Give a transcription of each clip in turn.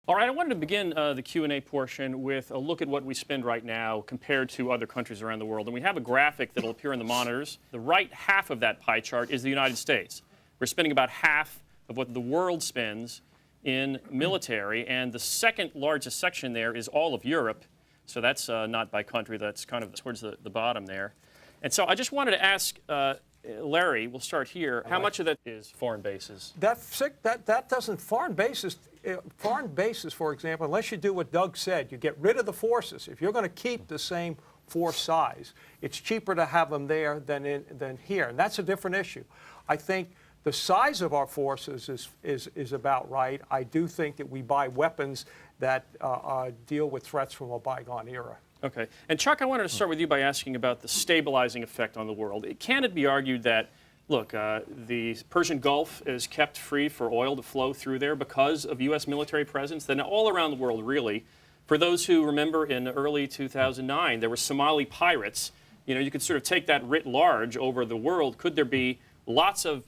All right, I wanted to begin the Q&A portion with a look at what we spend right now compared to other countries around the world. And we have a graphic that will appear on the monitors. The right half of that pie chart is the United States. We're spending about half of what the world spends in military, and the second largest section there is all of Europe. So that's not by country, that's kind of towards the bottom there. And so I just wanted to ask Larry, we'll start here, how much of that is foreign bases? That doesn't, foreign bases, for example, unless you do what Doug said, you get rid of the forces. If you're going to keep the same force size, it's cheaper to have them there than here, and that's a different issue. I think the size of our forces is about right. I do think that we buy weapons that deal with threats from a bygone era. Okay. And Chuck, I wanted to start with you by asking about the stabilizing effect on the world. Can it be argued that, look, the Persian Gulf is kept free for oil to flow through there because of U.S. military presence? Then all around the world, really, for those who remember in early 2009, there were Somali pirates. You know, you could sort of take that writ large over the world. Could there be lots of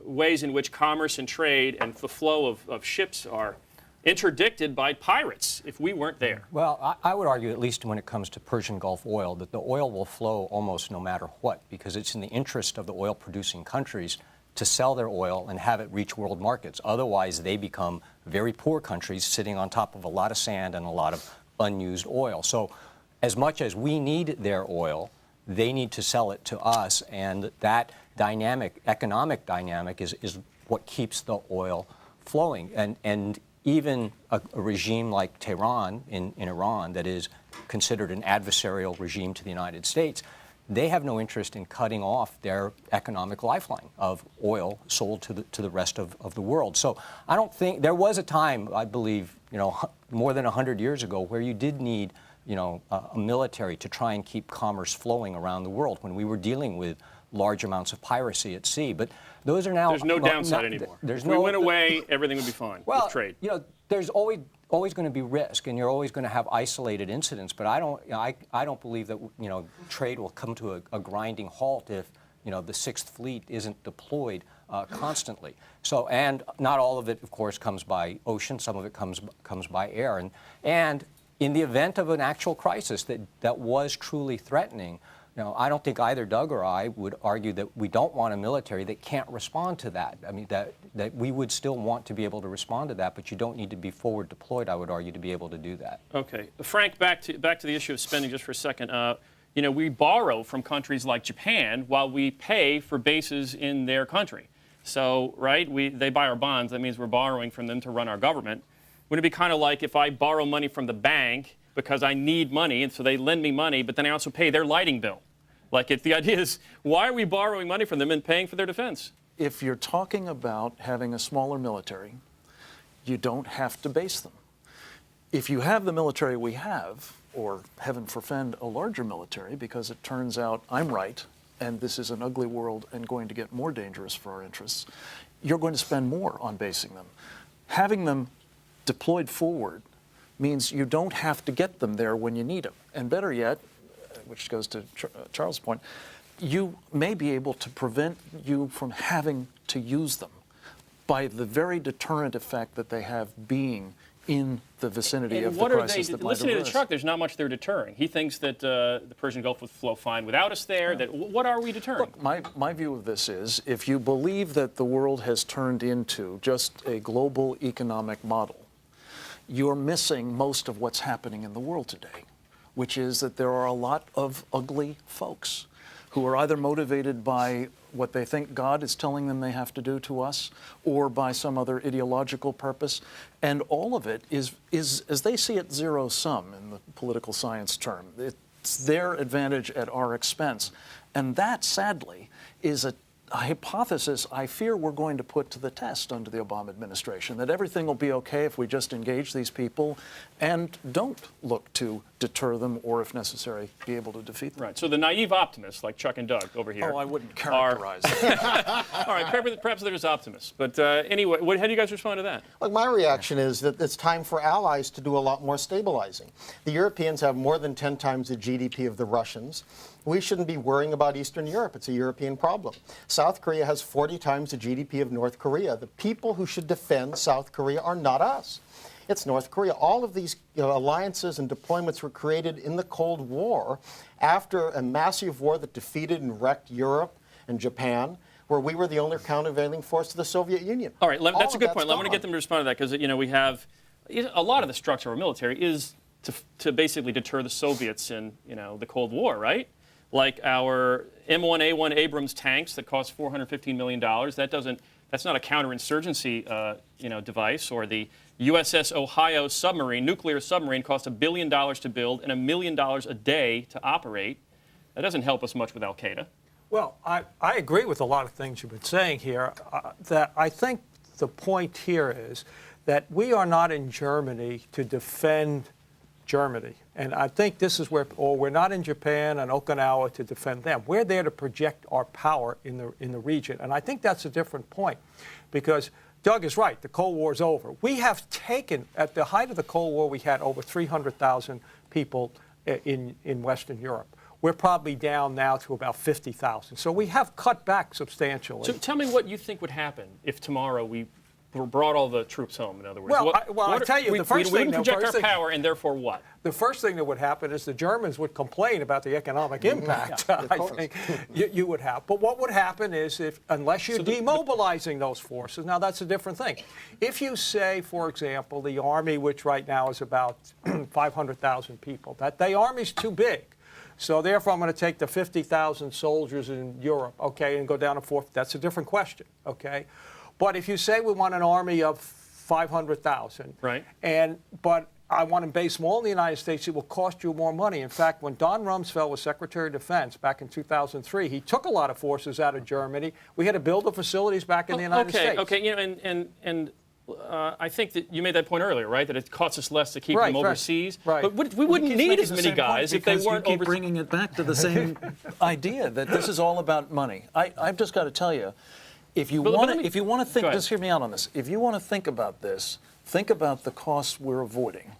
ways in which commerce and trade and the flow of ships are interdicted by pirates if we weren't there? Well, I would argue, at least when it comes to Persian Gulf oil, that the oil will flow almost no matter what, because it's in the interest of the oil-producing countries to sell their oil and have it reach world markets. Otherwise, they become very poor countries sitting on top of a lot of sand and a lot of unused oil. So as much as we need their oil, they need to sell it to us, and that dynamic, economic dynamic, is what keeps the oil flowing. And even a regime like Tehran in Iran, that is considered an adversarial regime to the United States, they have no interest in cutting off their economic lifeline of oil sold to the rest of the world. So I don't think, there was a time, I believe, more than 100 years ago, where you did need, a military to try and keep commerce flowing around the world when we were dealing with large amounts of piracy at sea. But those are now... There's no downside anymore. If we went away, everything would be fine with trade. There's always going to be risk, and you're always going to have isolated incidents. But I don't believe that trade will come to a grinding halt if the Sixth Fleet isn't deployed constantly. So, and not all of it, of course, comes by ocean. Some of it comes by air. And in the event of an actual crisis that was truly threatening, I don't think either Doug or I would argue that we don't want a military that can't respond to that. I mean, that we would still want to be able to respond to that, but you don't need to be forward deployed, I would argue, to be able to do that. Okay. Frank, back to the issue of spending just for a second. We borrow from countries like Japan while we pay for bases in their country. So, right, they buy our bonds. That means we're borrowing from them to run our government. Wouldn't it be kind of like if I borrow money from the bank because I need money, and so they lend me money, but then I also pay their lighting bill? The idea is, why are we borrowing money from them and paying for their defense? If you're talking about having a smaller military, you don't have to base them. If you have the military we have, or heaven forfend, a larger military, because it turns out I'm right, and this is an ugly world and going to get more dangerous for our interests, you're going to spend more on basing them. Having them deployed forward means you don't have to get them there when you need them. And better yet, which goes to Charles' point, you may be able to prevent you from having to use them by the very deterrent effect that they have being in the vicinity of the crisis that might arise. Listening to Chuck, there's not much they're deterring. He thinks that the Persian Gulf would flow fine without us there. Yeah. What are we deterring? Look, my view of this is, if you believe that the world has turned into just a global economic model, you're missing most of what's happening in the world today, which is that there are a lot of ugly folks who are either motivated by what they think God is telling them they have to do to us, or by some other ideological purpose. And all of it is as they see it, zero sum in the political science term. It's their advantage at our expense. And that, sadly, is a hypothesis I fear we're going to put to the test under the Obama administration, that everything will be okay if we just engage these people and don't look to deter them, or, if necessary, be able to defeat them. Right. So the naive optimists, like Chuck and Doug over here. Oh, I wouldn't characterize that. All right, perhaps there's optimists. But anyway, how do you guys respond to that? Look, my reaction is that it's time for allies to do a lot more stabilizing. The Europeans have more than 10 times the GDP of the Russians. We shouldn't be worrying about Eastern Europe. It's a European problem. South Korea has 40 times the GDP of North Korea. The people who should defend South Korea are not us. It's North Korea. All of these alliances and deployments were created in the Cold War after a massive war that defeated and wrecked Europe and Japan, where we were the only countervailing force to the Soviet Union. All right, that's a good point. I want to gone. get them to respond to that because we have a lot of the structure of our military is to basically deter the Soviets in the Cold War, right? Like our M1A1 Abrams tanks that cost $415 million. That's not a counterinsurgency device. Or the USS Ohio submarine, nuclear submarine, cost $1 billion to build and $1 million a day to operate. That doesn't help us much with Al Qaeda. Well, I agree with a lot of things you've been saying here. That I think the point here is that we are not in Germany to defend Germany. And I think this is we're not in Japan and Okinawa to defend them. We're there to project our power in the region. And I think that's a different point because Doug is right. The Cold War is over. We have taken, at the height of the Cold War, we had over 300,000 people in Western Europe. We're probably down now to about 50,000. So we have cut back substantially. So tell me what you think would happen if tomorrow we brought all the troops home, in other words. Well, I'll tell you, the first thing... We wouldn't project our power, and therefore what? The first thing that would happen is the Germans would complain about the economic impact, I think you would have. But what would happen is, unless you're demobilizing those forces, now that's a different thing. If you say, for example, the Army, which right now is about 500,000 people, that the Army's too big. So therefore, I'm going to take the 50,000 soldiers in Europe, okay, and go down to 4. That's a different question, okay? But if you say we want an army of 500,000, right? But I want to base them all in the United States, it will cost you more money. In fact, when Don Rumsfeld was Secretary of Defense back in 2003, he took a lot of forces out of Germany. We had to build the facilities back in the United States. Okay, and I think that you made that point earlier, right? That it costs us less to keep them overseas. Right. But we wouldn't need as many guys if they weren't you keep bringing it back to the same idea that this is all about money. I've just got to tell you, if you want to think, just hear me out on this. If you want to think about this, think about the costs we're avoiding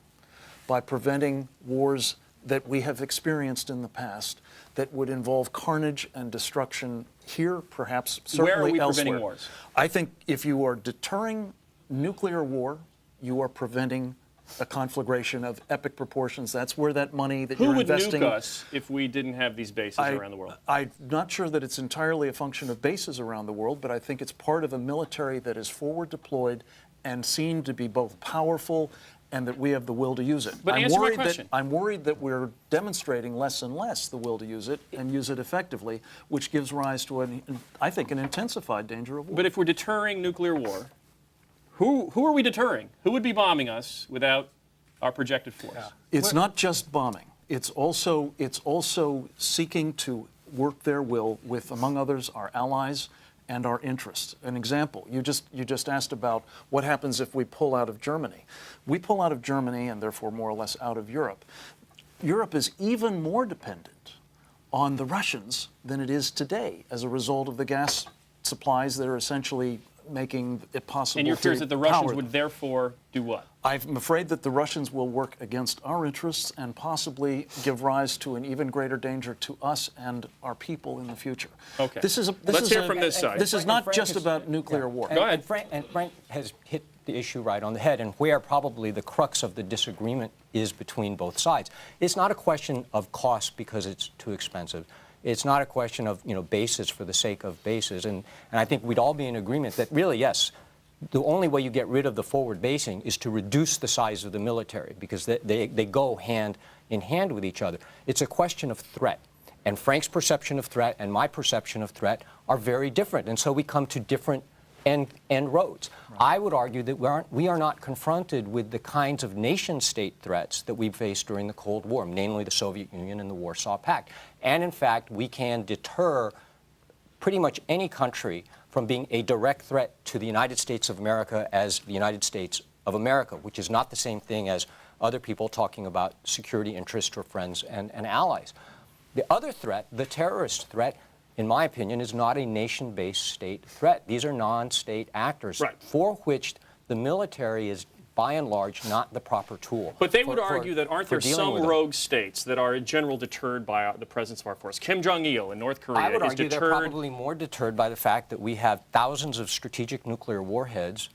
by preventing wars that we have experienced in the past that would involve carnage and destruction here, perhaps certainly elsewhere. Where are we preventing wars? I think if you are deterring nuclear war, you are preventing a conflagration of epic proportions. That's where that money that you're investing... Who would nuke us if we didn't have these bases around the world? I'm not sure that it's entirely a function of bases around the world, but I think it's part of a military that is forward deployed and seen to be both powerful and that we have the will to use it. But answer my question. I'm worried that we're demonstrating less and less the will to use it and use it effectively, which gives rise to, I think, an intensified danger of war. But if we're deterring nuclear war, who are we deterring? Who would be bombing us without our projected force? Yeah. It's not just bombing. It's also seeking to work their will with, among others, our allies and our interests. An example, you just asked about what happens if we pull out of Germany. We pull out of Germany and therefore more or less out of Europe. Europe is even more dependent on the Russians than it is today as a result of the gas supplies that are essentially making it possible. And your fear is that the Russians would therefore do what? I'm afraid that the Russians will work against our interests and possibly give rise to an even greater danger to us and our people in the future. Okay. Let's hear from this side. This is not just about nuclear war. Go ahead. And Frank has hit the issue right on the head, and where probably the crux of the disagreement is between both sides. It's not a question of cost because it's too expensive. It's not a question of bases for the sake of bases, and I think we'd all be in agreement that really, yes, the only way you get rid of the forward basing is to reduce the size of the military because they go hand in hand with each other. It's a question of threat, and Frank's perception of threat and my perception of threat are very different, and so we come to different end roads. Right. I would argue that we are not confronted with the kinds of nation-state threats that we faced during the Cold War, namely the Soviet Union and the Warsaw Pact. And in fact, we can deter pretty much any country from being a direct threat to the United States of America as the United States of America, which is not the same thing as other people talking about security interests or friends and allies. The other threat, the terrorist threat, in my opinion, is not a nation-based state threat. These are non-state actors for which the military is, by and large, not the proper tool. But they would argue that aren't there some dealing with rogue states that are in general deterred by the presence of our force? Kim Jong-il in North Korea I would is argue they're deterred. probably more deterred by the fact that we have thousands of strategic nuclear warheads,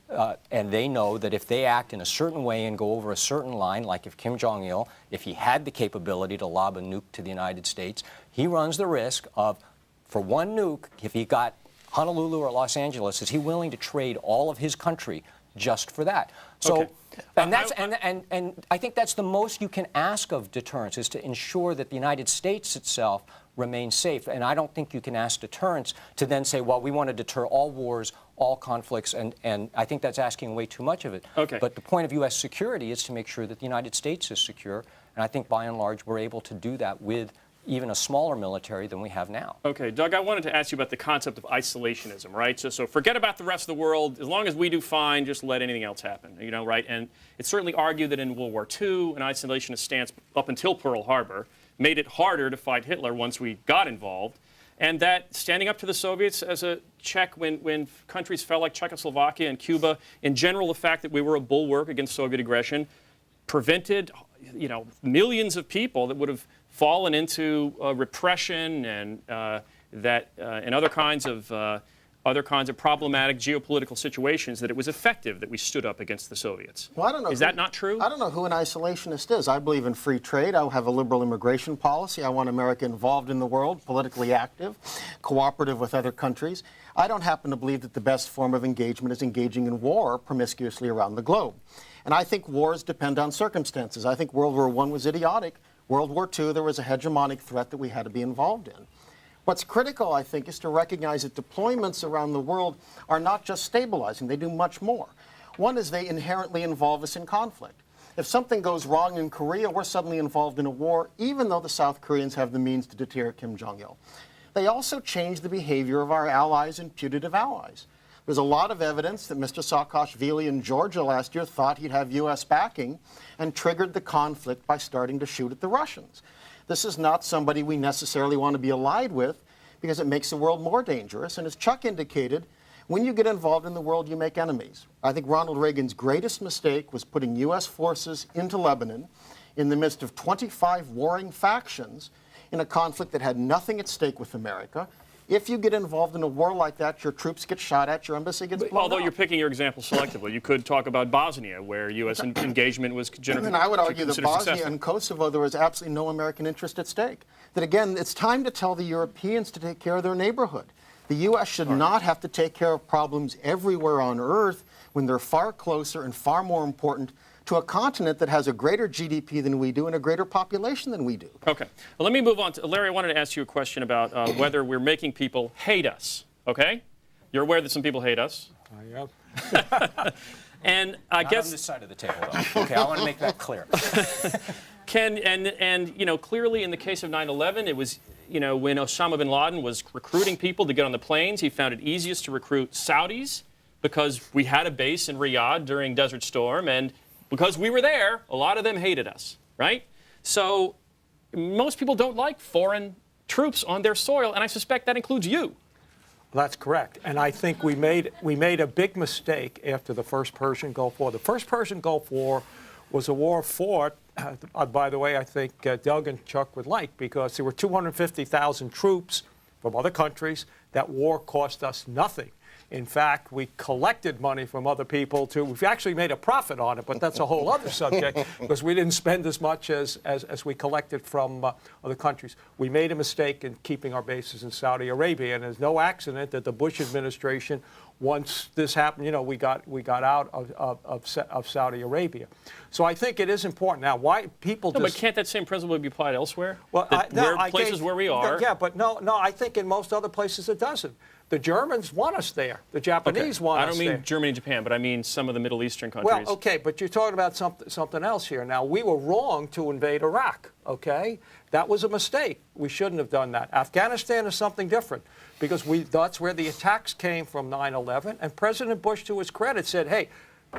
and they know that if they act in a certain way and go over a certain line, like if Kim Jong-il, if he had the capability to lob a nuke to the United States, he runs the risk of, for one nuke, if he got Honolulu or Los Angeles, is he willing to trade all of his country just for that? So, Okay. and that's and I think that's the most you can ask of deterrence, is to ensure that the United States itself remains safe. And I don't think you can ask deterrence to then say, well, we want to deter all wars, all conflicts, and I think that's asking way too much of it. Okay. But the point of U.S. security is to make sure that the United States is secure, and I think by and large we're able to do that with even a smaller military than we have now. Okay, Doug, I wanted to ask you about the concept of isolationism, right? So forget about the rest of the world. As long as we do fine, just let anything else happen, you know, right? And it's certainly argued that in World War II, an isolationist stance up until Pearl Harbor made it harder to fight Hitler once we got involved. And that standing up to the Soviets as a check when countries fell like Czechoslovakia and Cuba, in general, the fact that we were a bulwark against Soviet aggression prevented, you know, millions of people that would have fallen into repression and and other kinds of problematic geopolitical situations, that it was effective that we stood up against the Soviets. Well, I don't know. Is that not true? I don't know who an isolationist is. I believe in free trade. I have a liberal immigration policy. I want America involved in the world, politically active, cooperative with other countries. I don't happen to believe that the best form of engagement is engaging in war promiscuously around the globe. And I think wars depend on circumstances. I think World War I was idiotic. World War II, there was a hegemonic threat that we had to be involved in. What's critical, I think, is to recognize that deployments around the world are not just stabilizing, they do much more. One is they inherently involve us in conflict. If something goes wrong in Korea, we're suddenly involved in a war, even though the South Koreans have the means to deter Kim Jong-il. They also change the behavior of our allies and putative allies. There's a lot of evidence that Mr. Saakashvili in Georgia last year thought he'd have U.S. backing and triggered the conflict by starting to shoot at the Russians. This is not somebody we necessarily want to be allied with because it makes the world more dangerous. And as Chuck indicated, when you get involved in the world, you make enemies. I think Ronald Reagan's greatest mistake was putting U.S. forces into Lebanon in the midst of 25 warring factions in a conflict that had nothing at stake with America. If you get involved in a war like that, your troops get shot at, your embassy gets blown Although up. you're picking your example selectively, you could talk about Bosnia, where U.S. engagement was generally And I would argue that considered Bosnia successful. and Kosovo, there was absolutely no American interest at stake. That again, it's time to tell the Europeans to take care of their neighborhood. The U.S. should not have to take care of problems everywhere on Earth when they're far closer and far more important to a continent that has a greater GDP than we do and a greater population than we do. Okay. Well, let me move on. Larry, I wanted to ask you a question about whether we're making people hate us, okay? You're aware that some people hate us. And I Not guess on this side of the table, though. Okay, I want to make that clear. And you know, clearly in the case of 9/11, it was, you know, when Osama bin Laden was recruiting people to get on the planes, he found it easiest to recruit Saudis because we had a base in Riyadh during Desert Storm, and because we were there, a lot of them hated us, right? So most people don't like foreign troops on their soil, and I suspect that includes you. That's correct. And I think we made a big mistake after the first Persian Gulf War. The first Persian Gulf War was a war fought, by the way, I think Doug and Chuck would like, because there were 250,000 troops from other countries. That war cost us nothing. In fact, we collected money from other people we've actually made a profit on it, but that's a whole other subject because we didn't spend as much as we collected from other countries. We made a mistake in keeping our bases in Saudi Arabia, and it's no accident that the Bush administration, once this happened, you know, we got out of Saudi Arabia. So I think it is important. Now, why people No, but can't that same principle be applied elsewhere? Well, Places where we are. Yeah, but no, I think in most other places it doesn't. The Germans want us there. The Japanese want us there. I don't mean Germany and Japan, but I mean some of the Middle Eastern countries. Well, okay, but you're talking about something else here. Now, we were wrong to invade Iraq, okay? That was a mistake. We shouldn't have done that. Afghanistan is something different because that's where the attacks came from 9/11, and President Bush, to his credit, said, hey,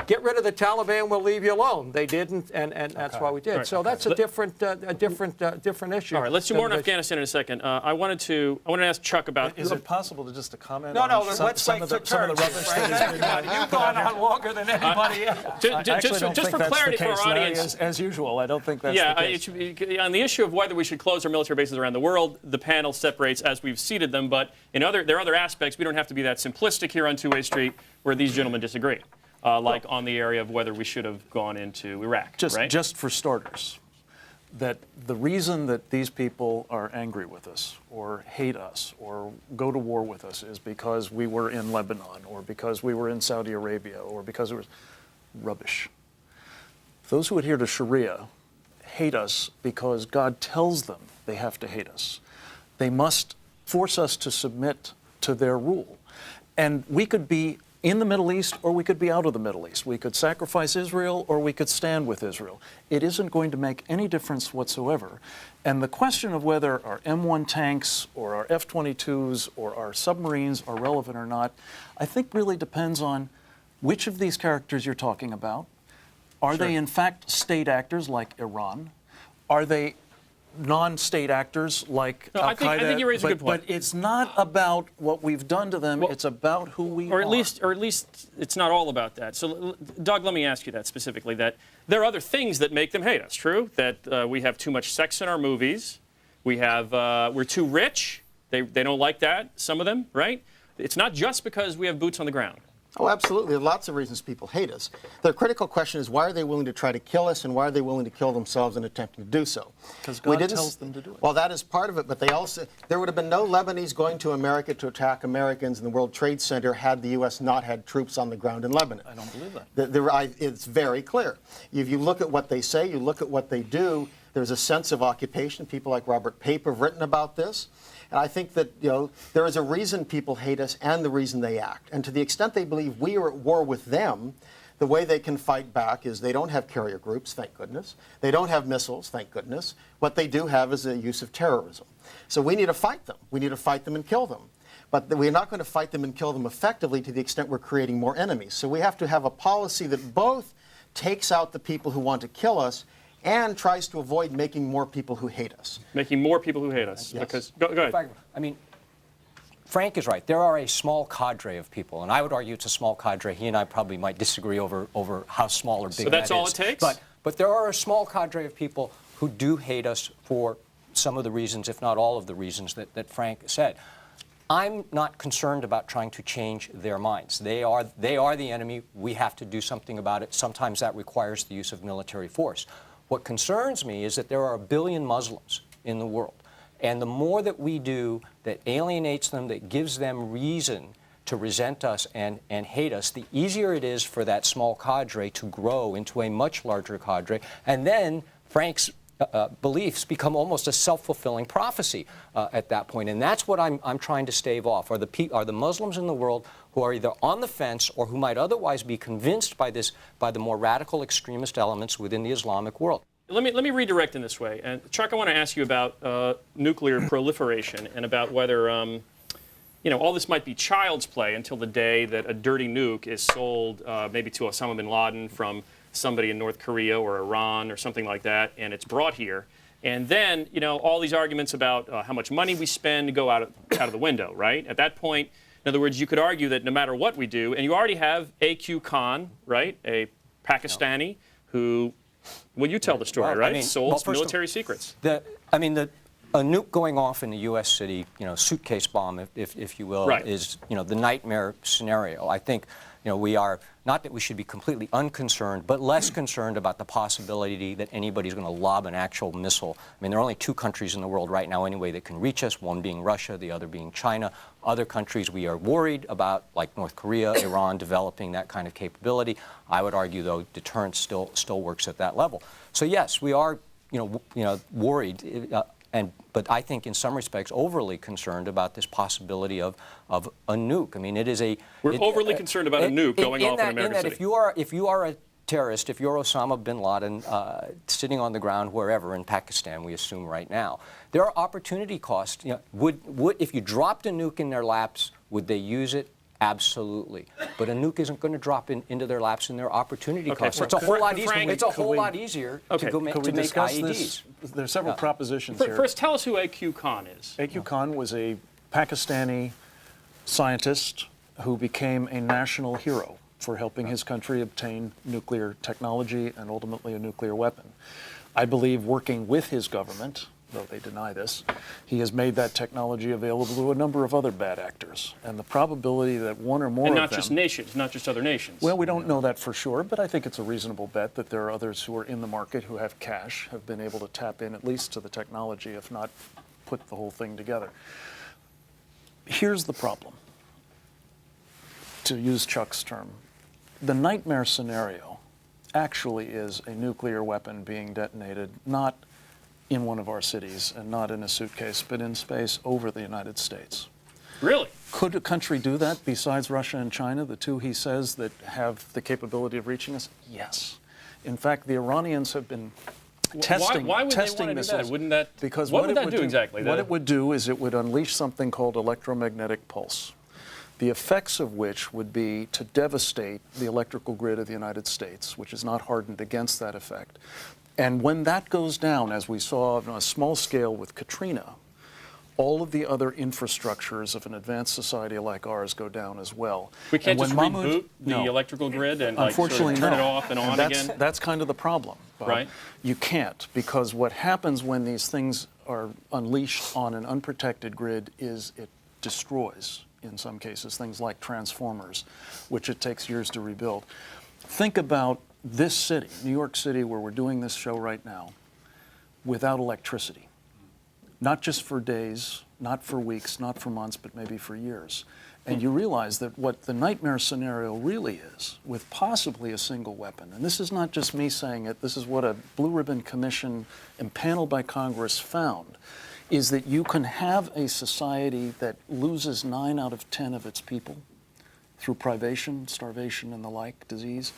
get rid of the Taliban, we'll leave you alone. They didn't, and that's why we did. So that's a different issue. All right, let's do more on Afghanistan in a second. I wanted to ask Chuck about. Is it possible to just comment No, on let's some wait of for the rubbish that has been done? You've gone on longer than anybody else. Just for clarity for our audience. As usual, I don't think that's Yeah, the case. on the issue of whether we should close our military bases around the world, the panel separates as we've seated them. But there are other aspects. We don't have to be that simplistic here on Two-Way Street where these gentlemen disagree. Like on the area of whether we should have gone into Iraq, right? Just for starters, that the reason that these people are angry with us or hate us or go to war with us is because we were in Lebanon or because we were in Saudi Arabia or because it was rubbish. Those who adhere to Sharia hate us because God tells them they have to hate us. They must force us to submit to their rule. And we could be in the Middle East, or we could be out of the Middle East. We could sacrifice Israel, or we could stand with Israel. It isn't going to make any difference whatsoever. And the question of whether our M1 tanks, or our F-22s, or our submarines are relevant or not, I think really depends on which of these characters you're talking about. Are they in fact state actors like Iran? Are they non-state actors like Al-Qaeda? I think you raise a good point. But it's not about what we've done to them. It's about who we are. Or at least it's not all about that. So, Doug, let me ask you that specifically. That there are other things that make them hate us. True that we have too much sex in our movies. We're too rich. They don't like that. Some of them, right? It's not just because we have boots on the ground. Oh, absolutely. There are lots of reasons people hate us. The critical question is, why are they willing to try to kill us, and why are they willing to kill themselves in attempting to do so? Because God tells them to do it. Well, that is part of it, but there would have been no Lebanese going to America to attack Americans in the World Trade Center had the U.S. not had troops on the ground in Lebanon. I don't believe that. It's very clear. If you look at what they say, you look at what they do, there's a sense of occupation. People like Robert Pape have written about this. And I think that there is a reason people hate us and the reason they act. And to the extent they believe we are at war with them, the way they can fight back is they don't have carrier groups, thank goodness. They don't have missiles, thank goodness. What they do have is a use of terrorism. So we need to fight them. We need to fight them and kill them. But we're not going to fight them and kill them effectively to the extent we're creating more enemies. So we have to have a policy that both takes out the people who want to kill us and tries to avoid making more people who hate us. Making more people who hate us. Yes. Because go ahead. I mean, Frank is right. There are a small cadre of people, and I would argue it's a small cadre. He and I probably might disagree over how small or big that is. So that's all it takes? But there are a small cadre of people who do hate us for some of the reasons, if not all of the reasons that Frank said. I'm not concerned about trying to change their minds. They are the enemy. We have to do something about it. Sometimes that requires the use of military force. What concerns me is that there are 1 billion Muslims in the world. And the more that we do that alienates them, that gives them reason to resent us and hate us, the easier it is for that small cadre to grow into a much larger cadre. And then Frank's beliefs become almost a self-fulfilling prophecy at that point. And that's what I'm trying to stave off, are the Muslims in the world who are either on the fence or who might otherwise be convinced by the more radical extremist elements within the Islamic world. Let me redirect in this way. And Chuck, I want to ask you about nuclear proliferation and about whether all this might be child's play until the day that a dirty nuke is sold maybe to Osama bin Laden from somebody in North Korea or Iran or something like that, and it's brought here. And then, all these arguments about how much money we spend go out of the window, right? At that point, in other words, you could argue that no matter what we do, and you already have A.Q. Khan, right, a Pakistani who, well, you tell the story, right? Sold military secrets. A nuke going off in a U.S. city, suitcase bomb, if you will, is, the nightmare scenario. I think, we are, not that we should be completely unconcerned, but less concerned about the possibility that anybody's going to lob an actual missile. I mean, there are only 2 countries in the world right now anyway that can reach us, one being Russia, the other being China. Other countries we are worried about, like North Korea, Iran, developing that kind of capability. I would argue, though, deterrence still works at that level. So yes, we are, worried. But I think in some respects overly concerned about this possibility of a nuke. I mean, it is a... We're overly concerned about a nuke going off in American City. If you are a terrorist, if you're Osama bin Laden sitting on the ground wherever in Pakistan, we assume right now, there are opportunity costs. If you dropped a nuke in their laps, would they use it? Absolutely. But a nuke isn't going to drop into their laps in their opportunity cost. It's a Frank, whole lot easier. Frank, It's a whole lot easier to go Could we make discuss IEDs. this? There's several propositions here. First, tell us who A.Q. Khan is. A.Q. Khan was a Pakistani scientist who became a national hero for helping his country obtain nuclear technology and ultimately a nuclear weapon. I believe working with his government, though they deny this, he has made that technology available to a number of other bad actors. And the probability that one or more And of not them... just nations, not just other nations. Well, we don't know that for sure, but I think it's a reasonable bet that there are others who are in the market who have cash, have been able to tap in at least to the technology, if not put the whole thing together. Here's the problem, to use Chuck's term. The nightmare scenario actually is a nuclear weapon being detonated, not in one of our cities and not in a suitcase, but in space over the United States. Really? Could a country do that besides Russia and China, the two he says that have the capability of reaching us? Yes. In fact, the Iranians have been testing Why would they want to do missiles. that? Wouldn't that? Because what would that do exactly? What it would do is it would unleash something called electromagnetic pulse, the effects of which would be to devastate the electrical grid of the United States, which is not hardened against that effect. And when that goes down, as we saw on a small scale with Katrina, all of the other infrastructures of an advanced society like ours go down as well. We can't And just when reboot the No. electrical grid and like, sort of Unfortunately, turn no. it off and on that's, again? That's kind of the problem, Bob. Right. You can't, because what happens when these things are unleashed on an unprotected grid is it destroys, in some cases, things like transformers, which it takes years to rebuild. Think about this city, New York City, where we're doing this show right now, without electricity. Not just for days, not for weeks, not for months, but maybe for years. And you realize that what the nightmare scenario really is, with possibly a single weapon, and this is not just me saying it, this is what a Blue Ribbon Commission impaneled by Congress found, is that you can have a society that loses 9 out of 10 of its people through privation, starvation, and the like, disease.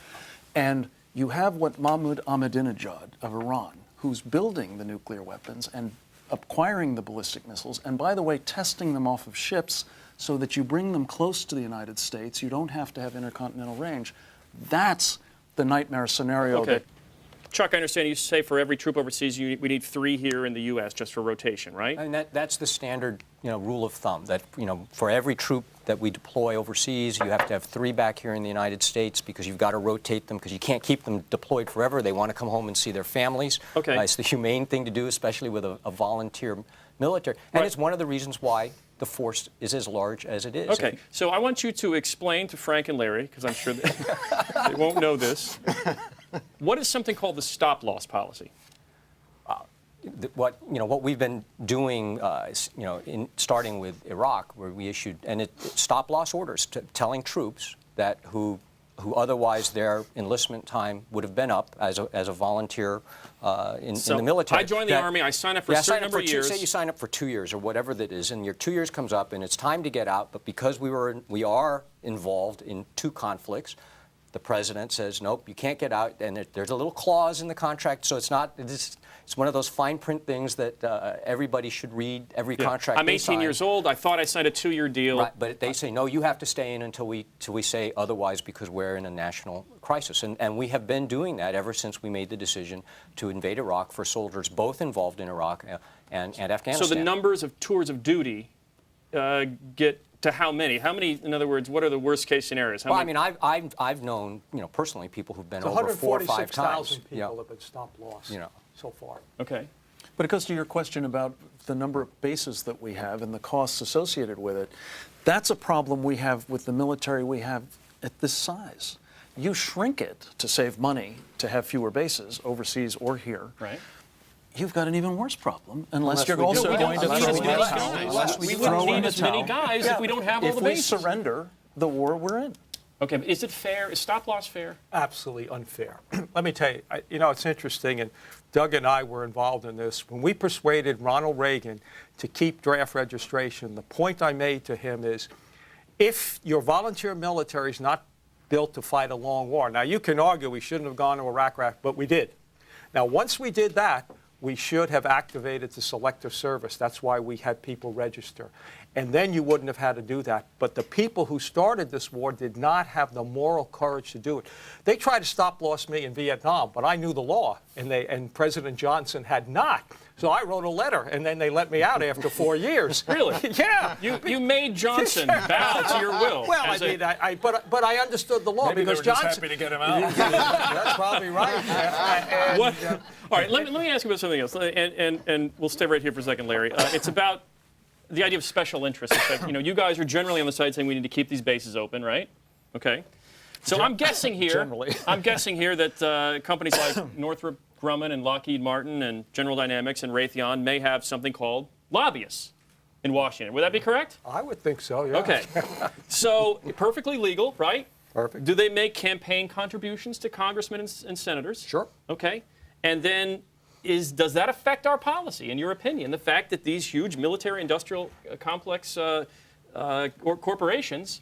And you have what Mahmoud Ahmadinejad of Iran, who's building the nuclear weapons and acquiring the ballistic missiles, and by the way, testing them off of ships so that you bring them close to the United States. You don't have to have intercontinental range. That's the nightmare scenario. Okay. That Chuck, I understand you say for every troop overseas, we need 3 here in the U.S. just for rotation, right? And that's the standard, rule of thumb. That for every troop that we deploy overseas, you have to have 3 back here in the United States because you've got to rotate them because you can't keep them deployed forever. They want to come home and see their families. Okay. It's the humane thing to do, especially with a volunteer military. And Right. it's one of the reasons why the force is as large as it is. Okay, so I want you to explain to Frank and Larry, because I'm sure they won't know this. What is something called the stop-loss policy? What we've been doing, starting with Iraq, where we issued stop-loss orders telling troops that who otherwise their enlistment time would have been up as a volunteer in the military. I joined the Army. I signed up for a certain number of years. Say you sign up for 2 years or whatever that is, and your 2 years comes up, and it's time to get out. But because we are involved in 2 conflicts, the president says, nope, you can't get out, and there's a little clause in the contract, so it's one of those fine print things that everybody should read, every contract I'm they 18 sign. years old. I thought I signed a 2-year deal. Right, but they say, no, you have to stay in until we say otherwise because we're in a national crisis. And we have been doing that ever since we made the decision to invade Iraq for soldiers both involved in Iraq and Afghanistan. So the numbers of tours of duty get to how many? How many, in other words, what are the worst-case scenarios? How many? I've known, personally people who've been over 4 or 5 times. 146,000 people have been stop-loss so far. Okay. But it goes to your question about the number of bases that we have and the costs associated with it. That's a problem we have with the military we have at this size. You shrink it to save money to have fewer bases overseas or here. Right. You've got an even worse problem unless you're we do. also We going to don't throw need in as a many towel. guys. We wouldn't need as many guys if we don't have all the bases. If we surrender the war we're in. Okay, but is it fair? Is stop-loss fair? Absolutely unfair. Let me tell you, it's interesting, and Doug and I were involved in this. When we persuaded Ronald Reagan to keep draft registration, the point I made to him is, if your volunteer military is not built to fight a long war, now you can argue we shouldn't have gone to Iraq, but we did. Now, once we did that, we should have activated the selective service. That's why we had people register. and then you wouldn't have had to do that. But the people who started this war did not have the moral courage to do it. They tried to stop loss me in Vietnam, but I knew the law, and President Johnson had not. So I wrote a letter, and then they let me out after 4 years. Really? Yeah. You made Johnson bow to your will. Well, I mean, but I understood the law Maybe because they were just Johnson. happy to get him out. That's probably right. And, What? All right, let me ask you about something else, and we'll stay right here for a second, Larry. It's about the idea of special interests. It's like, you guys are generally on the side saying we need to keep these bases open, right? Okay. So I'm guessing here. Generally. I'm guessing here that companies like Northrop Grumman and Lockheed Martin and General Dynamics and Raytheon may have something called lobbyists in Washington. Would that be correct? I would think so, yeah. Okay. So perfectly legal, right? Perfect. Do they make campaign contributions to congressmen and senators? Sure. Okay. And then does that affect our policy, in your opinion? The fact that these huge military-industrial complex corporations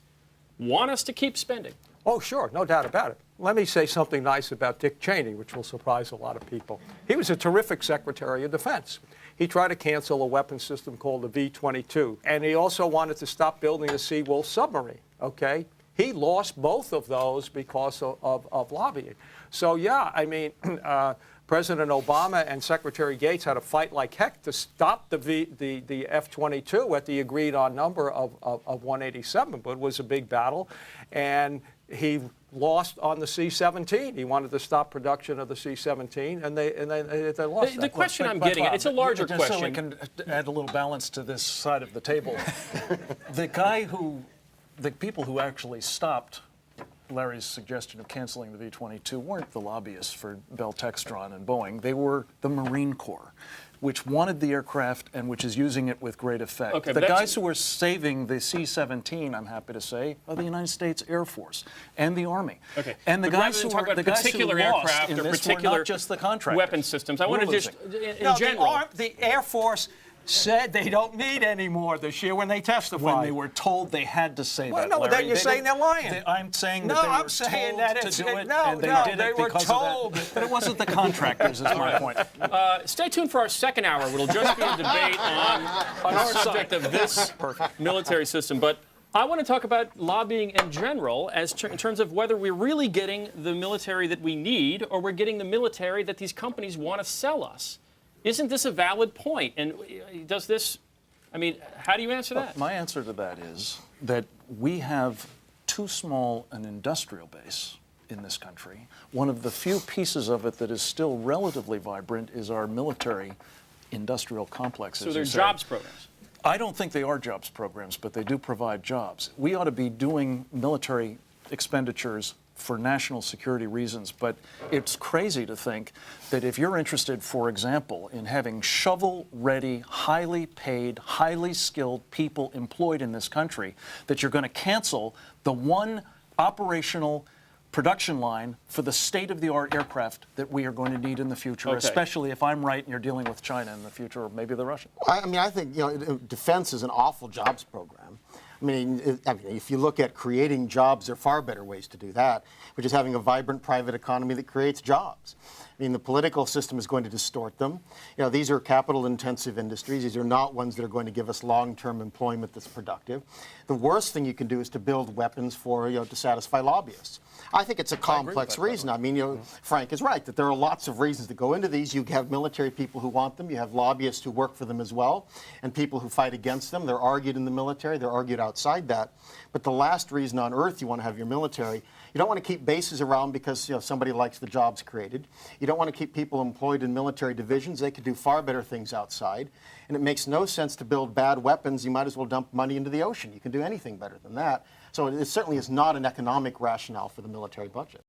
want us to keep spending? Oh, sure, no doubt about it. Let me say something nice about Dick Cheney, which will surprise a lot of people. He was a terrific Secretary of Defense. He tried to cancel a weapon system called the V-22, and he also wanted to stop building a Seawolf submarine, okay? He lost both of those because of lobbying. So, yeah, I mean, President Obama and Secretary Gates had to fight like heck to stop the F-22 at the agreed-on number of 187, but it was a big battle, and he lost on the C-17. He wanted to stop production of the C-17, and they lost. The question I'm getting at, it's a larger just so we question. can add a little balance to this side of the table. The people who actually stopped Larry's suggestion of canceling the V-22 weren't the lobbyists for Bell Textron and Boeing. They were the Marine Corps, which wanted the aircraft and which is using it with great effect. Okay, the but guys who are saving the C-17, I'm happy to say, are the United States Air Force and the Army. Okay. And the But guys rather who than talk are about the guys who particular lost aircraft in or this particular were not just the contractors. weapon systems, I want to We're just, losing. in general. The Air Force said they don't need any more this year when they testified. When they were told they had to say Well, that, no, but Larry. then you're They saying didn't- they're lying. I'm saying No, that they I'm were saying told that to it's- do it, no, and they no, did they it were because told. of that. But it wasn't the contractors, is my point. Stay tuned for our second hour. It'll just be a debate on the subject of this military system. But I want to talk about lobbying in general in terms of whether we're really getting the military that we need or we're getting the military that these companies want to sell us. Isn't this a valid point? And does this, I mean, how do you answer that? My answer to that is that we have too small an industrial base in this country. One of the few pieces of it that is still relatively vibrant is our military industrial complex. So as they're you say. jobs programs. I don't think they are jobs programs, but they do provide jobs. We ought to be doing military expenditures for national security reasons, but it's crazy to think that if you're interested, for example, in having shovel-ready, highly paid, highly skilled people employed in this country, that you're going to cancel the one operational production line for the state-of-the-art aircraft that we are going to need in the future, Okay. especially if I'm right and you're dealing with China in the future, or maybe the Russians. I mean, I think defense is an awful jobs program. I mean, if you look at creating jobs, there are far better ways to do that, which is having a vibrant private economy that creates jobs. I mean, the political system is going to distort them. These are capital-intensive industries. These are not ones that are going to give us long-term employment that's productive. The worst thing you can do is to build weapons for, to satisfy lobbyists. I think it's a complex reason. I mean, Frank is right that there are lots of reasons that go into these. You have military people who want them. You have lobbyists who work for them as well, and people who fight against them. They're argued in the military. They're argued outside that. But the last reason on earth you want to have your military, you don't want to keep bases around because somebody likes the jobs created. You don't want to keep people employed in military divisions. They could do far better things outside. And it makes no sense to build bad weapons. You might as well dump money into the ocean. You can do anything better than that. So it certainly is not an economic rationale for the military budget.